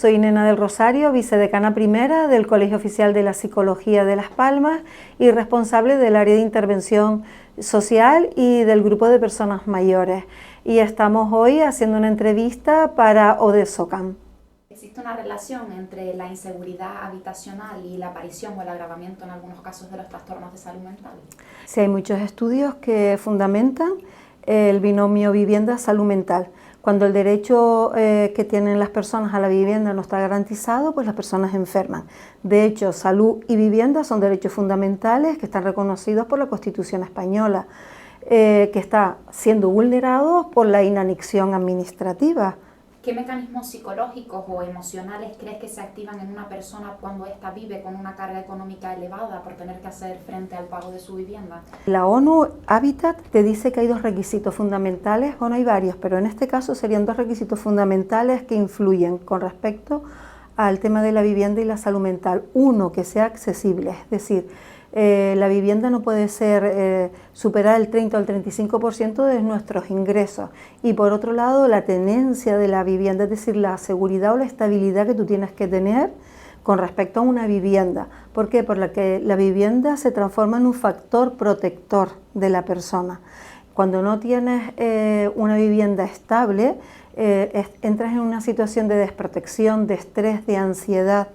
soy Nena del Rosario, vicedecana primera del Colegio Oficial de la Psicología de Las Palmas y responsable del área de intervención social y del grupo de personas mayores. Y estamos hoy haciendo una entrevista para ODESOCAM. ¿Existe una relación entre la inseguridad habitacional y la aparición o el agravamiento en algunos casos de los trastornos de salud mental? Sí, hay muchos estudios que fundamentan el binomio vivienda-salud mental. Cuando el derecho que tienen las personas a la vivienda no está garantizado, pues las personas enferman. De hecho, salud y vivienda son derechos fundamentales que están reconocidos por la Constitución española, que está siendo vulnerados por la inanición administrativa. ¿Qué mecanismos psicológicos o emocionales crees que se activan en una persona cuando ésta vive con una carga económica elevada por tener que hacer frente al pago de su vivienda? La ONU Habitat te dice que hay dos requisitos fundamentales, bueno, hay varios, pero en este caso serían dos requisitos fundamentales que influyen con respecto al tema de la vivienda y la salud mental. Uno, que sea accesible, es decir, la vivienda no puede ser superar el 30 o el 35% de nuestros ingresos. Y por otro lado, la tenencia de la vivienda, es decir, la seguridad o la estabilidad que tú tienes que tener con respecto a una vivienda. ¿Por qué? Porque la vivienda se transforma en un factor protector de la persona. Cuando no tienes una vivienda estable, entras en una situación de desprotección, de estrés, de ansiedad,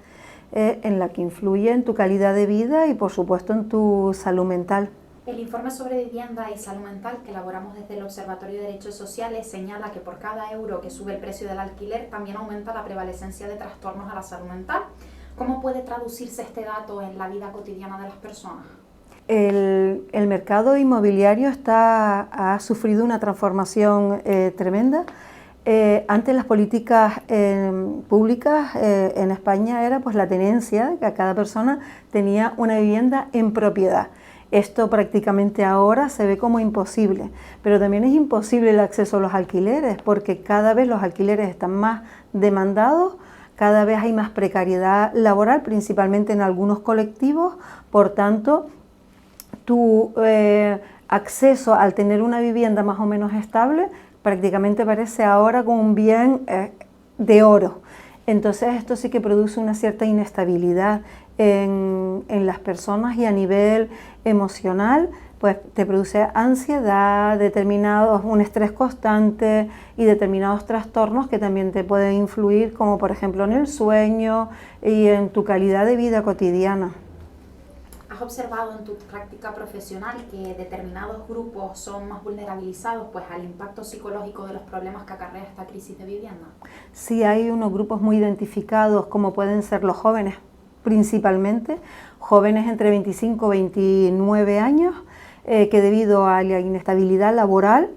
en la que influye en tu calidad de vida y por supuesto en tu salud mental. El informe sobre vivienda y salud mental que elaboramos desde el Observatorio de Derechos Sociales señala que por cada euro que sube el precio del alquiler también aumenta la prevalecencia de trastornos a la salud mental. ¿Cómo puede traducirse este dato en la vida cotidiana de las personas? El mercado inmobiliario ha sufrido una transformación tremenda. Antes las políticas públicas en España era pues la tenencia, que cada persona tenía una vivienda en propiedad. Esto prácticamente ahora se ve como imposible, pero también es imposible el acceso a los alquileres porque cada vez los alquileres están más demandados, cada vez hay más precariedad laboral, principalmente en algunos colectivos, por tanto tu acceso al tener una vivienda más o menos estable prácticamente parece ahora como un bien de oro. Entonces esto sí que produce una cierta inestabilidad en las personas y a nivel emocional pues te produce ansiedad, un estrés constante y determinados trastornos que también te pueden influir como por ejemplo en el sueño y en tu calidad de vida cotidiana. ¿Has observado en tu práctica profesional que determinados grupos son más vulnerabilizados pues, al impacto psicológico de los problemas que acarrea esta crisis de vivienda? Sí, hay unos grupos muy identificados como pueden ser los jóvenes, principalmente jóvenes entre 25 y 29 años que debido a la inestabilidad laboral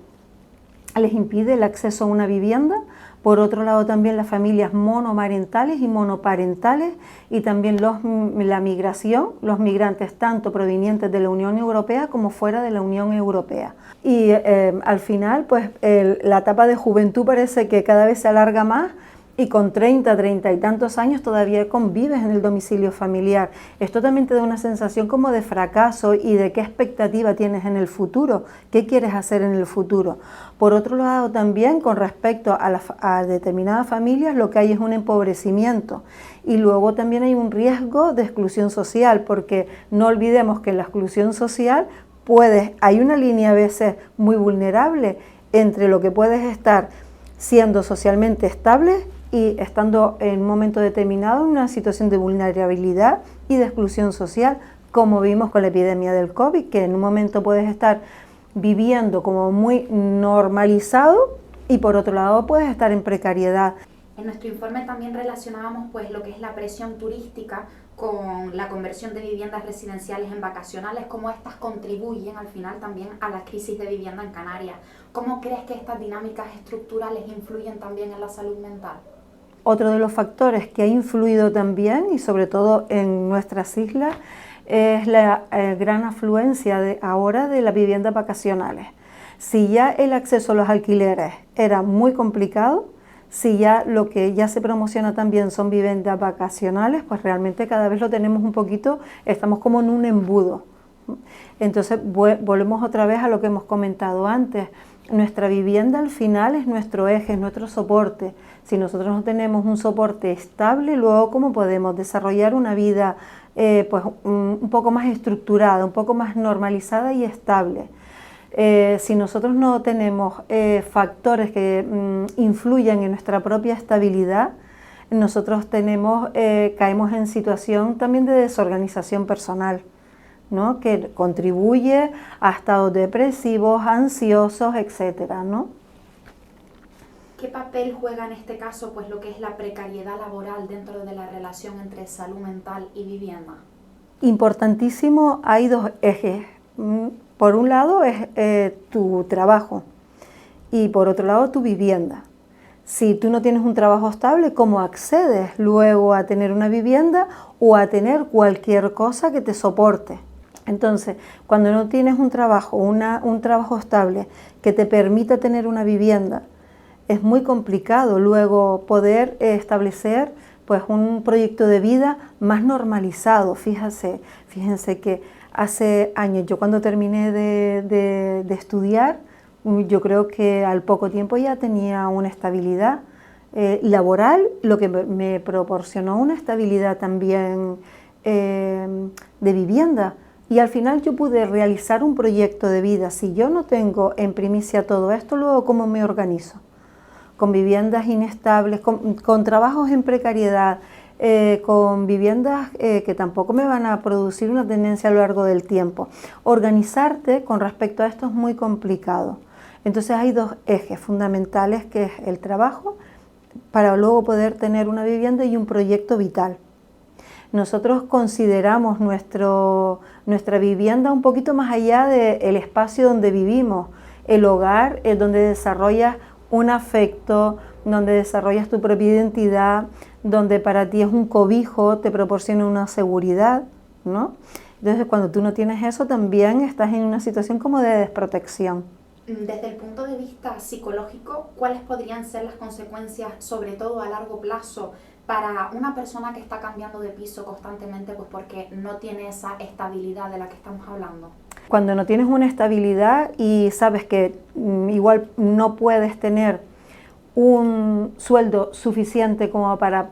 les impide el acceso a una vivienda. Por otro lado también las familias monomarentales y monoparentales y también la migración, los migrantes tanto provenientes de la Unión Europea como fuera de la Unión Europea. Y al final pues la etapa de juventud parece que cada vez se alarga más y con 30 y tantos años todavía convives en el domicilio familiar. Esto también te da una sensación como de fracaso y de qué expectativa tienes en el futuro, qué quieres hacer en el futuro. Por otro lado también con respecto a determinadas familias lo que hay es un empobrecimiento y luego también hay un riesgo de exclusión social porque no olvidemos que en la exclusión social hay una línea a veces muy vulnerable entre lo que puedes estar siendo socialmente estable y estando en un momento determinado en una situación de vulnerabilidad y de exclusión social, como vimos con la epidemia del COVID, que en un momento puedes estar viviendo como muy normalizado y por otro lado puedes estar en precariedad. En nuestro informe también relacionábamos pues lo que es la presión turística con la conversión de viviendas residenciales en vacacionales, cómo estas contribuyen al final también a la crisis de vivienda en Canarias. ¿Cómo crees que estas dinámicas estructurales influyen también en la salud mental? Otro de los factores que ha influido también, y sobre todo en nuestras islas, es la gran afluencia ahora de las viviendas vacacionales. Si ya el acceso a los alquileres era muy complicado, si ya lo que ya se promociona también son viviendas vacacionales, pues realmente cada vez lo tenemos un poquito, estamos como en un embudo. Entonces volvemos otra vez a lo que hemos comentado antes. Nuestra vivienda al final es nuestro eje, es nuestro soporte. Si nosotros no tenemos un soporte estable, luego ¿cómo podemos desarrollar una vida pues, un poco más estructurada, un poco más normalizada y estable? Si nosotros no tenemos factores que influyan en nuestra propia estabilidad, nosotros caemos en situación también de desorganización personal, ¿no? Que contribuye a estados depresivos, ansiosos, etcétera, ¿no? ¿Qué papel juega en este caso pues lo que es la precariedad laboral dentro de la relación entre salud mental y vivienda? Importantísimo, hay dos ejes. Por un lado es tu trabajo y por otro lado tu vivienda. Si tú no tienes un trabajo estable, ¿cómo accedes luego a tener una vivienda o a tener cualquier cosa que te soporte? Entonces, cuando no tienes un trabajo estable que te permita tener una vivienda, es muy complicado luego poder establecer pues, un proyecto de vida más normalizado. Fíjense que hace años, yo cuando terminé de estudiar, yo creo que al poco tiempo ya tenía una estabilidad laboral, lo que me proporcionó una estabilidad también de vivienda. Y al final yo pude realizar un proyecto de vida. Si yo no tengo en primicia todo esto, luego ¿cómo me organizo? Con viviendas inestables, con trabajos en precariedad, con viviendas que tampoco me van a producir una tendencia a lo largo del tiempo. Organizarte con respecto a esto es muy complicado. Entonces hay dos ejes fundamentales, que es el trabajo, para luego poder tener una vivienda y un proyecto vital. Nosotros consideramos nuestra vivienda un poquito más allá del espacio donde vivimos. El hogar es donde desarrollas un afecto, donde desarrollas tu propia identidad, donde para ti es un cobijo, te proporciona una seguridad, ¿no? Entonces, cuando tú no tienes eso, también estás en una situación como de desprotección. Desde el punto de vista psicológico, ¿cuáles podrían ser las consecuencias, sobre todo a largo plazo, para una persona que está cambiando de piso constantemente, pues porque no tiene esa estabilidad de la que estamos hablando? Cuando no tienes una estabilidad y sabes que igual no puedes tener un sueldo suficiente como para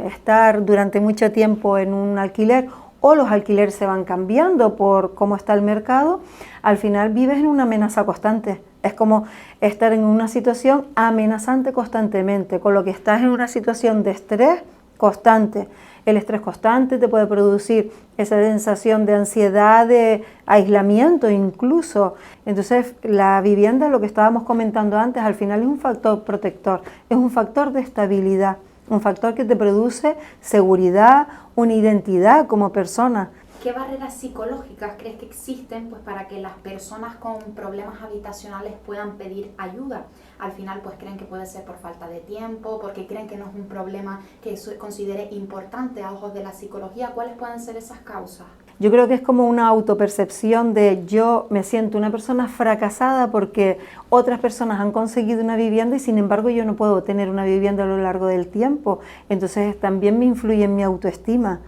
estar durante mucho tiempo en un alquiler, o los alquileres se van cambiando por cómo está el mercado, al final vives en una amenaza constante. Es como estar en una situación amenazante constantemente, con lo que estás en una situación de estrés constante. El estrés constante te puede producir esa sensación de ansiedad, de aislamiento incluso. Entonces la vivienda, lo que estábamos comentando antes, al final es un factor protector, es un factor de estabilidad, un factor que te produce seguridad, una identidad como persona. ¿Qué barreras psicológicas crees que existen pues, para que las personas con problemas habitacionales puedan pedir ayuda? Al final pues creen que puede ser por falta de tiempo, porque creen que no es un problema que se considere importante a ojos de la psicología. ¿Cuáles pueden ser esas causas? Yo creo que es como una autopercepción de yo me siento una persona fracasada porque otras personas han conseguido una vivienda y sin embargo yo no puedo tener una vivienda a lo largo del tiempo. Entonces también me influye en mi autoestima.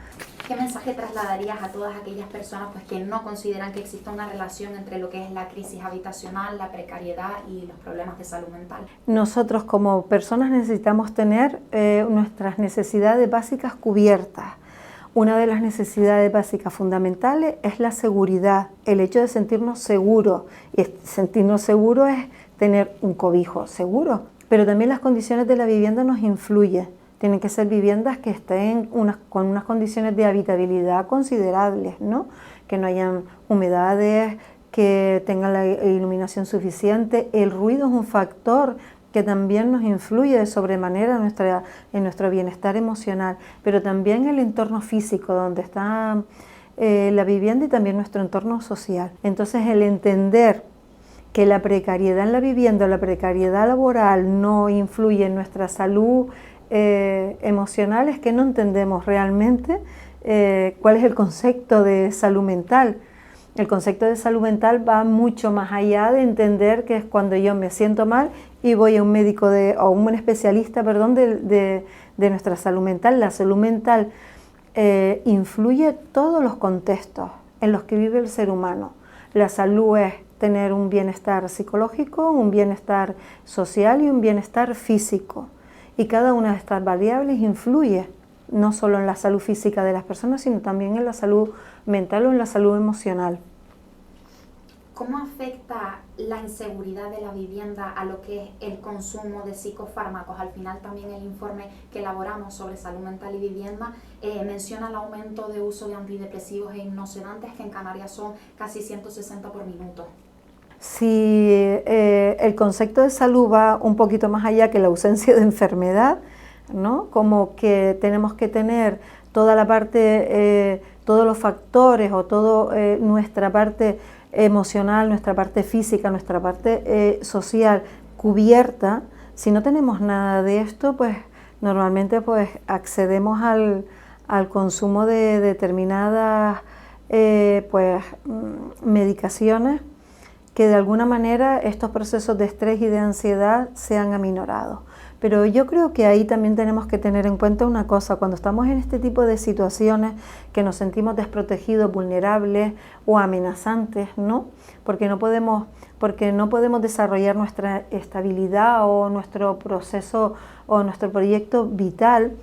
¿Qué mensaje trasladarías a todas aquellas personas pues, que no consideran que exista una relación entre lo que es la crisis habitacional, la precariedad y los problemas de salud mental? Nosotros como personas necesitamos tener nuestras necesidades básicas cubiertas. Una de las necesidades básicas fundamentales es la seguridad, el hecho de sentirnos seguros. Y sentirnos seguros es tener un cobijo seguro, pero también las condiciones de la vivienda nos influyen. Tienen que ser viviendas que estén con unas condiciones de habitabilidad considerables, ¿no? Que no hayan humedades, que tengan la iluminación suficiente. El ruido es un factor que también nos influye de sobremanera en nuestro bienestar emocional, pero también el entorno físico donde está la vivienda y también nuestro entorno social. Entonces el entender que la precariedad en la vivienda o la precariedad laboral no influye en nuestra salud emocional es que no entendemos realmente cuál es el concepto de salud mental. El concepto de salud mental va mucho más allá de entender que es cuando yo me siento mal y voy a un médico o un especialista, de nuestra salud mental. La salud mental influye todos los contextos en los que vive el ser humano. La salud es tener un bienestar psicológico, un bienestar social y un bienestar físico. Y cada una de estas variables influye no solo en la salud física de las personas, sino también en la salud mental o en la salud emocional. ¿Cómo afecta la inseguridad de la vivienda a lo que es el consumo de psicofármacos? Al final también el informe que elaboramos sobre salud mental y vivienda menciona el aumento de uso de antidepresivos e hipnosedantes, que en Canarias son casi 160 por minuto. Si el concepto de salud va un poquito más allá que la ausencia de enfermedad, ¿no? Como que tenemos que tener toda la parte, todos los factores o toda nuestra parte emocional, nuestra parte física, nuestra parte social cubierta. Si no tenemos nada de esto, pues normalmente pues accedemos al consumo de determinadas medicaciones que de alguna manera estos procesos de estrés y de ansiedad sean aminorados. Pero yo creo que ahí también tenemos que tener en cuenta una cosa: cuando estamos en este tipo de situaciones que nos sentimos desprotegidos, vulnerables o amenazantes, ¿no? Porque no podemos desarrollar nuestra estabilidad o nuestro proceso o nuestro proyecto vital,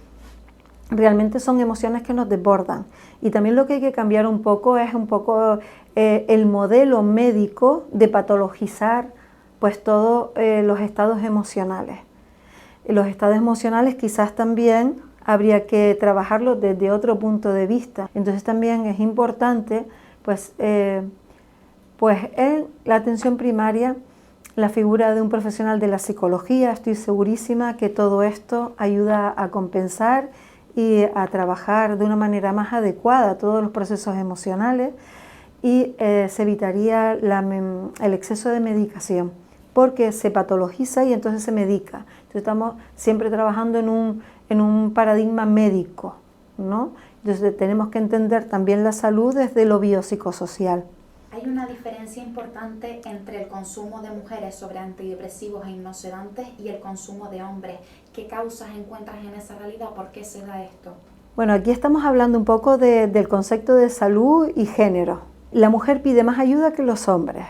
realmente son emociones que nos desbordan. Y también lo que hay que cambiar un poco es el modelo médico de patologizar pues todos los estados emocionales. Los estados emocionales quizás también habría que trabajarlos desde otro punto de vista. Entonces también es importante pues en la atención primaria la figura de un profesional de la psicología. Estoy segurísima que todo esto ayuda a compensar y a trabajar de una manera más adecuada todos los procesos emocionales, y se evitaría el exceso de medicación, porque se patologiza y entonces se medica. Entonces estamos siempre trabajando en un paradigma médico, ¿no? Entonces tenemos que entender también la salud desde lo biopsicosocial. ¿Hay una diferencia importante entre el consumo de mujeres sobre antidepresivos e hipnosedantes y el consumo de hombres? ¿Qué causas encuentras en esa realidad? ¿Por qué se da esto? Bueno, aquí estamos hablando un poco del concepto de salud y género. La mujer pide más ayuda que los hombres.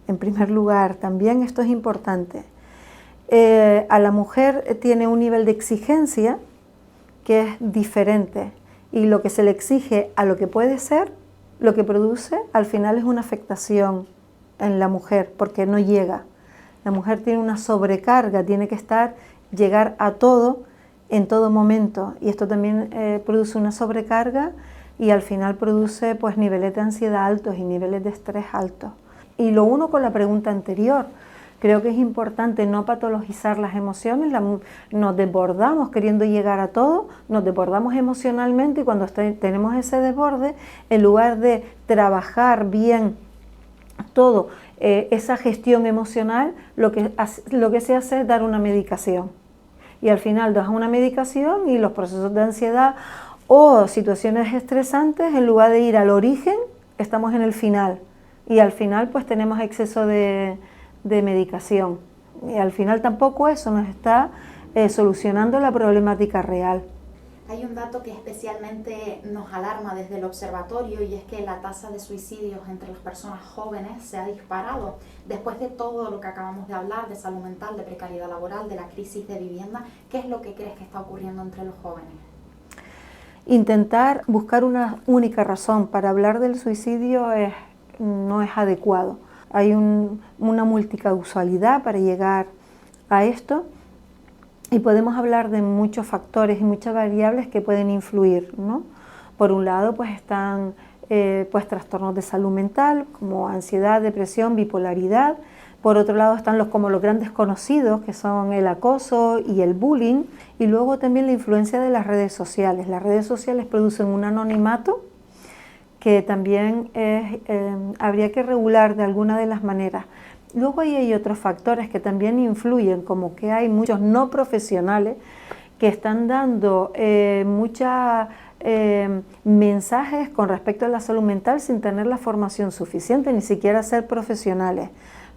En primer lugar, también esto es importante. A la mujer tiene un nivel de exigencia que es diferente, y lo que se le exige a lo que puede ser, lo que produce al final es una afectación en la mujer, porque no llega. La mujer tiene una sobrecarga, tiene que llegar a todo en todo momento, y esto también produce una sobrecarga y al final produce pues niveles de ansiedad altos y niveles de estrés altos. Y lo uno con la pregunta anterior, creo que es importante no patologizar las emociones. Nos desbordamos queriendo llegar a todo, nos desbordamos emocionalmente, y cuando tenemos ese desborde, en lugar de trabajar bien todo esa gestión emocional, lo que se hace es dar una medicación. Y al final das una medicación y los procesos de ansiedad o situaciones estresantes, en lugar de ir al origen, estamos en el final. Y al final pues tenemos exceso de medicación. Y al final tampoco eso nos está solucionando la problemática real. Hay un dato que especialmente nos alarma desde el observatorio, y es que la tasa de suicidios entre las personas jóvenes se ha disparado. Después de todo lo que acabamos de hablar, de salud mental, de precariedad laboral, de la crisis de vivienda, ¿qué es lo que crees que está ocurriendo entre los jóvenes? Intentar buscar una única razón para hablar del suicidio no es adecuado. Hay una multicausalidad para llegar a esto, y podemos hablar de muchos factores y muchas variables que pueden influir, ¿no? Por un lado pues están trastornos de salud mental como ansiedad, depresión, bipolaridad. Por otro lado están como los grandes conocidos, que son el acoso y el bullying, y luego también la influencia de las redes sociales. Las redes sociales producen un anonimato que también habría que regular de alguna de las maneras. Luego ahí hay otros factores que también influyen, como que hay muchos no profesionales que están dando muchos mensajes con respecto a la salud mental sin tener la formación suficiente, ni siquiera ser profesionales,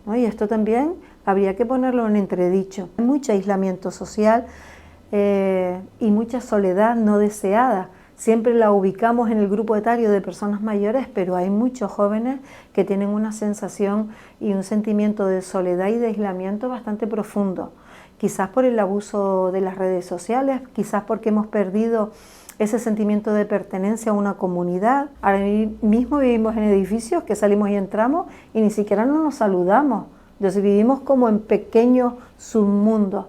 ¿no? Y esto también habría que ponerlo en entredicho. Hay mucho aislamiento social y mucha soledad no deseada siempre la ubicamos en el grupo etario de personas mayores, pero hay muchos jóvenes que tienen una sensación y un sentimiento de soledad y de aislamiento bastante profundo. Quizás por el abuso de las redes sociales, quizás porque hemos perdido ese sentimiento de pertenencia a una comunidad. Ahora mismo vivimos en edificios que salimos y entramos y ni siquiera nos saludamos. Entonces vivimos como en pequeños submundos.